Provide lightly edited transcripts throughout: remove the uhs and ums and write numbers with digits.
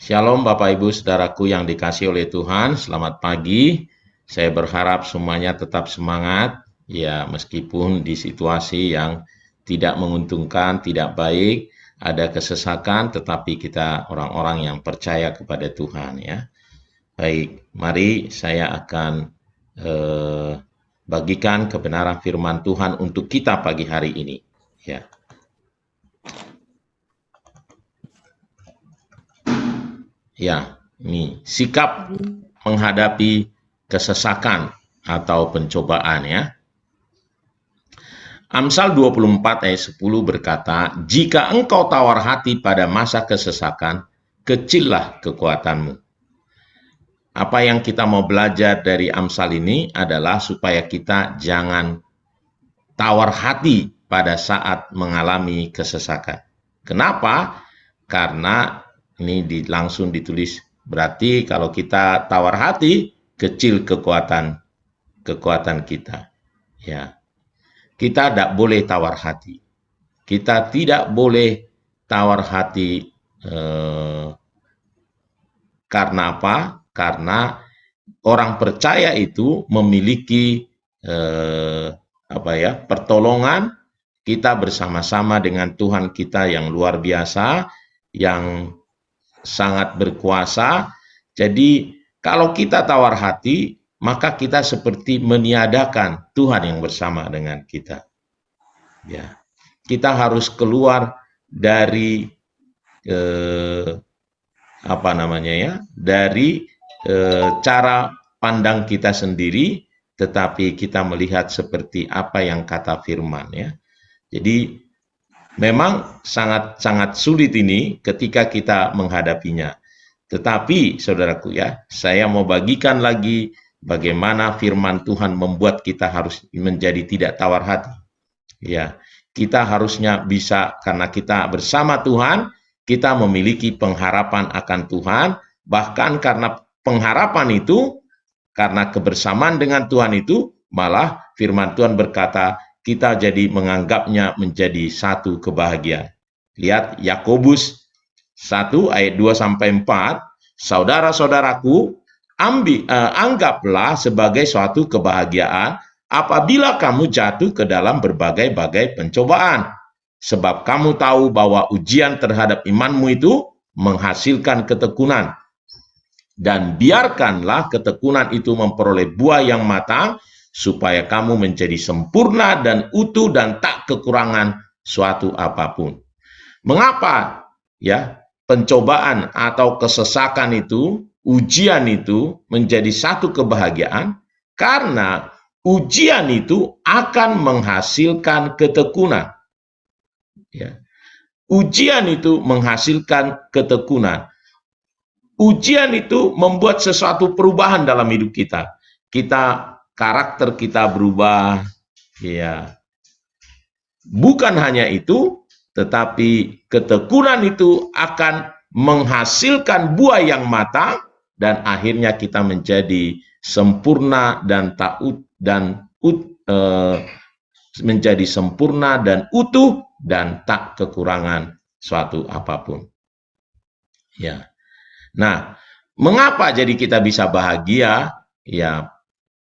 Shalom Bapak Ibu Saudaraku yang dikasihi oleh Tuhan, selamat pagi. Saya berharap semuanya tetap semangat, ya meskipun di situasi yang tidak menguntungkan, tidak baik, ada kesesakan, tetapi kita orang-orang yang percaya kepada Tuhan ya. Baik, mari saya akan bagikan kebenaran firman Tuhan untuk kita pagi hari ini. Ya. Ya, ini sikap menghadapi kesesakan atau pencobaan ya. Amsal 24 ayat 10 berkata, "Jika engkau tawar hati pada masa kesesakan, kecillah kekuatanmu." Apa yang kita mau belajar dari Amsal ini adalah supaya kita jangan tawar hati pada saat mengalami kesesakan. Kenapa? Karena ini langsung ditulis, berarti kalau kita tawar hati, kecil kekuatan kita. Ya, kita tidak boleh tawar hati. Kita tidak boleh tawar hati. Karena apa? Karena orang percaya itu memiliki pertolongan. Kita bersama-sama dengan Tuhan kita yang luar biasa, yang sangat berkuasa. Jadi kalau kita tawar hati, maka kita seperti meniadakan Tuhan yang bersama dengan kita. Ya, kita harus keluar dari dari cara pandang kita sendiri, tetapi kita melihat seperti apa yang kata firman ya. Jadi memang sangat sulit ini ketika kita menghadapinya. Tetapi saudaraku ya, saya mau bagikan lagi bagaimana firman Tuhan membuat kita harus menjadi tidak tawar hati. Ya, kita harusnya bisa, karena kita bersama Tuhan, kita memiliki pengharapan akan Tuhan, bahkan karena pengharapan itu, karena kebersamaan dengan Tuhan itu, malah firman Tuhan berkata, kita jadi menganggapnya menjadi satu kebahagiaan. Lihat Yakobus 1 ayat 2-4, saudara-saudaraku, anggaplah sebagai suatu kebahagiaan apabila kamu jatuh ke dalam berbagai-bagai pencobaan. Sebab kamu tahu bahwa ujian terhadap imanmu itu menghasilkan ketekunan. Dan biarkanlah ketekunan itu memperoleh buah yang matang, supaya kamu menjadi sempurna dan utuh dan tak kekurangan suatu apapun. Mengapa ya pencobaan atau kesesakan itu, ujian itu menjadi satu kebahagiaan? Karena ujian itu akan menghasilkan ketekunan. Ya. Ujian itu menghasilkan ketekunan. Ujian itu membuat sesuatu perubahan dalam hidup kita. Karakter kita berubah, ya. Bukan hanya itu, tetapi ketekunan itu akan menghasilkan buah yang matang, dan akhirnya kita menjadi sempurna dan menjadi sempurna dan utuh dan tak kekurangan suatu apapun. Ya. Nah, mengapa jadi kita bisa bahagia? Ya.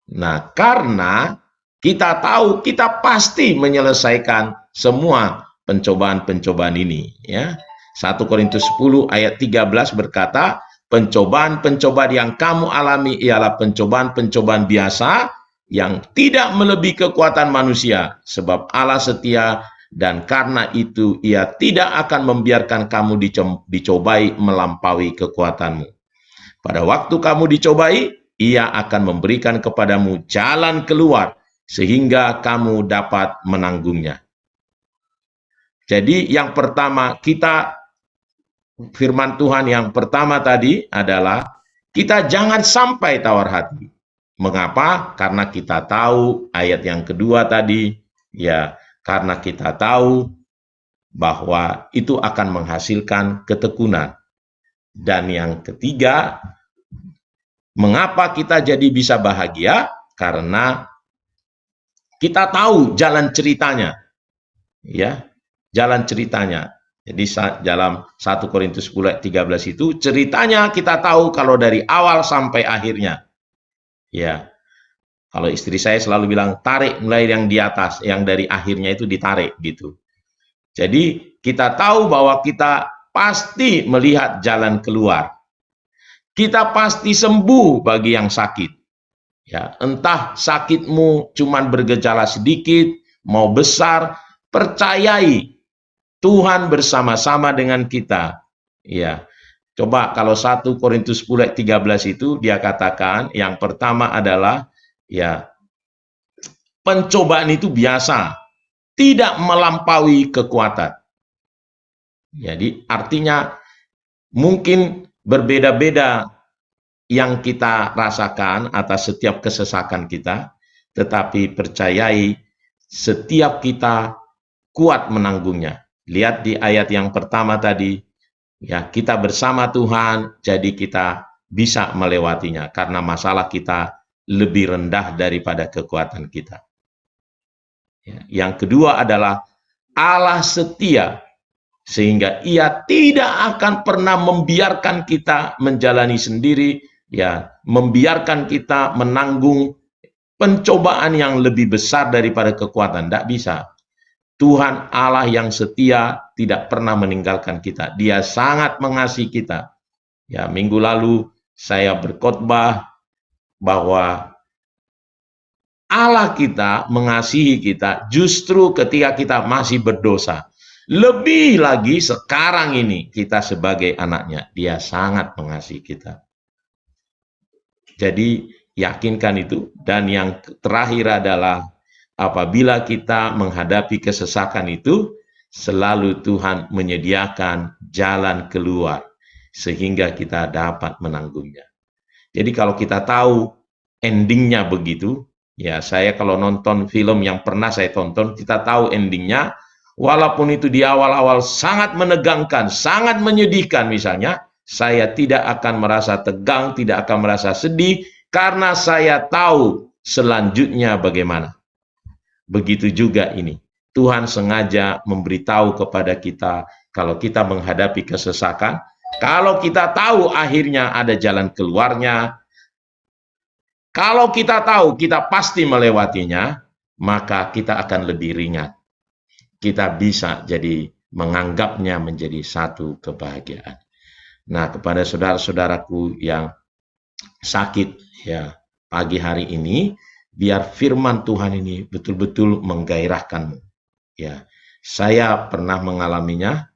Nah, karena kita tahu kita pasti menyelesaikan semua pencobaan-pencobaan ini ya. 1 Korintus 10 ayat 13 berkata, pencobaan-pencobaan yang kamu alami ialah pencobaan-pencobaan biasa yang tidak melebihi kekuatan manusia, sebab Allah setia, dan karena itu ia tidak akan membiarkan kamu dicobai melampaui kekuatanmu. Pada waktu kamu dicobai, ia akan memberikan kepadamu jalan keluar sehingga kamu dapat menanggungnya. Jadi yang pertama, firman Tuhan yang pertama tadi adalah kita jangan sampai tawar hati. Mengapa? Karena kita tahu ayat yang kedua tadi, ya, karena kita tahu bahwa itu akan menghasilkan ketekunan. Dan yang ketiga, mengapa kita jadi bisa bahagia? Karena kita tahu jalan ceritanya. Ya, jalan ceritanya. Jadi dalam 1 Korintus 10 ayat 13 itu ceritanya kita tahu kalau dari awal sampai akhirnya. Ya. Kalau istri saya selalu bilang tarik mulai yang di atas, yang dari akhirnya itu ditarik gitu. Jadi kita tahu bahwa kita pasti melihat jalan keluar. Kita pasti sembuh bagi yang sakit. Ya, entah sakitmu cuman bergejala sedikit, mau besar, percayai Tuhan bersama-sama dengan kita. Ya. Coba kalau 1 Korintus 10 ayat 13 itu dia katakan yang pertama adalah ya pencobaan itu biasa, tidak melampaui kekuatan. Jadi artinya mungkin berbeda-beda yang kita rasakan atas setiap kesesakan kita, tetapi percayai setiap kita kuat menanggungnya. Lihat di ayat yang pertama tadi, ya kita bersama Tuhan, jadi kita bisa melewatinya karena masalah kita lebih rendah daripada kekuatan kita. Ya, yang kedua adalah Allah setia, sehingga Ia tidak akan pernah membiarkan kita menjalani sendiri, ya, membiarkan kita menanggung pencobaan yang lebih besar daripada kekuatan. Tidak bisa. Tuhan Allah yang setia tidak pernah meninggalkan kita. Dia sangat mengasihi kita. Ya, minggu lalu saya berkhotbah bahwa Allah kita mengasihi kita justru ketika kita masih berdosa. Lebih lagi sekarang ini kita sebagai anaknya, dia sangat mengasihi kita. Jadi yakinkan itu. Dan yang terakhir adalah apabila kita menghadapi kesesakan itu, selalu Tuhan menyediakan jalan keluar sehingga kita dapat menanggungnya. Jadi kalau kita tahu endingnya begitu, ya saya kalau nonton film yang pernah saya tonton, kita tahu endingnya, walaupun itu di awal-awal sangat menegangkan, sangat menyedihkan misalnya, saya tidak akan merasa tegang, tidak akan merasa sedih, karena saya tahu selanjutnya bagaimana. Begitu juga ini. Tuhan sengaja memberitahu kepada kita, kalau kita menghadapi kesesakan, kalau kita tahu akhirnya ada jalan keluarnya, kalau kita tahu kita pasti melewatinya, maka kita akan lebih ringan. Kita bisa jadi menganggapnya menjadi satu kebahagiaan. Nah, kepada saudara-saudaraku yang sakit ya pagi hari ini, biar firman Tuhan ini betul-betul menggairahkanmu. Ya, saya pernah mengalaminya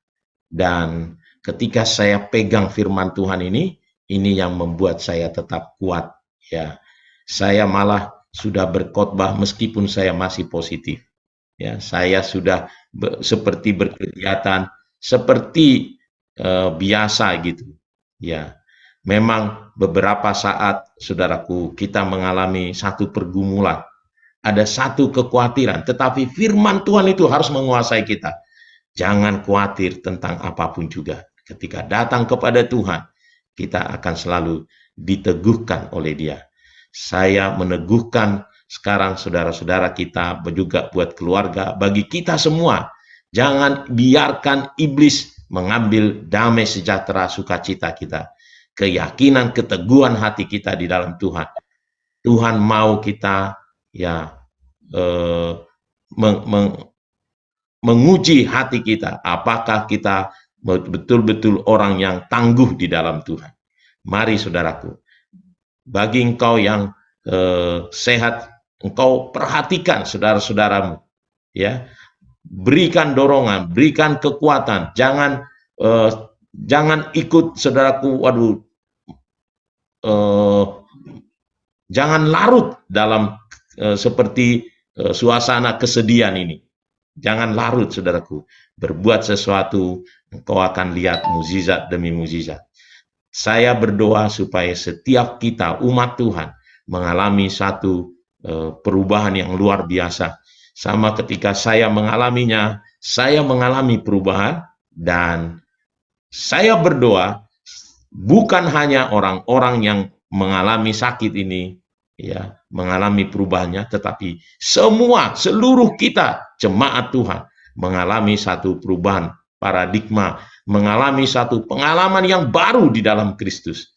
dan ketika saya pegang firman Tuhan ini yang membuat saya tetap kuat. Ya, saya malah sudah berkhotbah meskipun saya masih positif. Ya, saya sudah seperti berkegiatan seperti biasa gitu. Ya, memang beberapa saat saudaraku kita mengalami satu pergumulan, ada satu kekhawatiran, tetapi firman Tuhan itu harus menguasai kita. Jangan khawatir tentang apapun juga. Ketika datang kepada Tuhan, kita akan selalu diteguhkan oleh Dia. Saya meneguhkan sekarang saudara-saudara kita, juga buat keluarga, bagi kita semua, jangan biarkan iblis mengambil damai sejahtera sukacita kita, keyakinan, keteguhan hati kita di dalam Tuhan. Tuhan mau kita ya menguji hati kita, apakah kita betul-betul orang yang tangguh di dalam Tuhan. Mari saudaraku, bagi engkau yang sehat, engkau perhatikan saudara-saudaramu, ya, berikan dorongan, berikan kekuatan, jangan ikut saudaraku, jangan larut dalam seperti suasana kesedihan ini. Jangan larut saudaraku, berbuat sesuatu, engkau akan lihat mukjizat demi mukjizat. Saya berdoa supaya setiap kita umat Tuhan mengalami satu perubahan yang luar biasa. Sama ketika saya mengalaminya, saya mengalami perubahan dan saya berdoa bukan hanya orang-orang yang mengalami sakit ini ya mengalami perubahannya, tetapi seluruh kita jemaat Tuhan mengalami satu perubahan paradigma, mengalami satu pengalaman yang baru di dalam Kristus.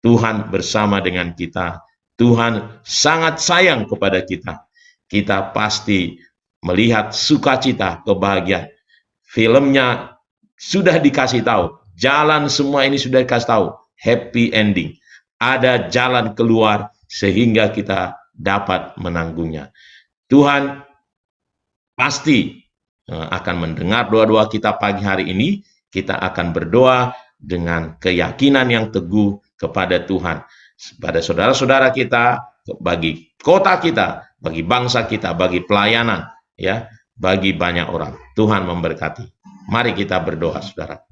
Tuhan bersama dengan kita. Tuhan sangat sayang kepada kita. Kita pasti melihat sukacita, kebahagiaan. Filmnya sudah dikasih tahu. Jalan semua ini sudah dikasih tahu. Happy ending. Ada jalan keluar sehingga kita dapat menanggungnya. Tuhan pasti akan mendengar doa-doa kita pagi hari ini. Kita akan berdoa dengan keyakinan yang teguh kepada Tuhan, pada saudara-saudara kita, bagi kota kita, bagi bangsa kita, bagi pelayanan, ya, bagi banyak orang. Tuhan memberkati. Mari kita berdoa, saudara.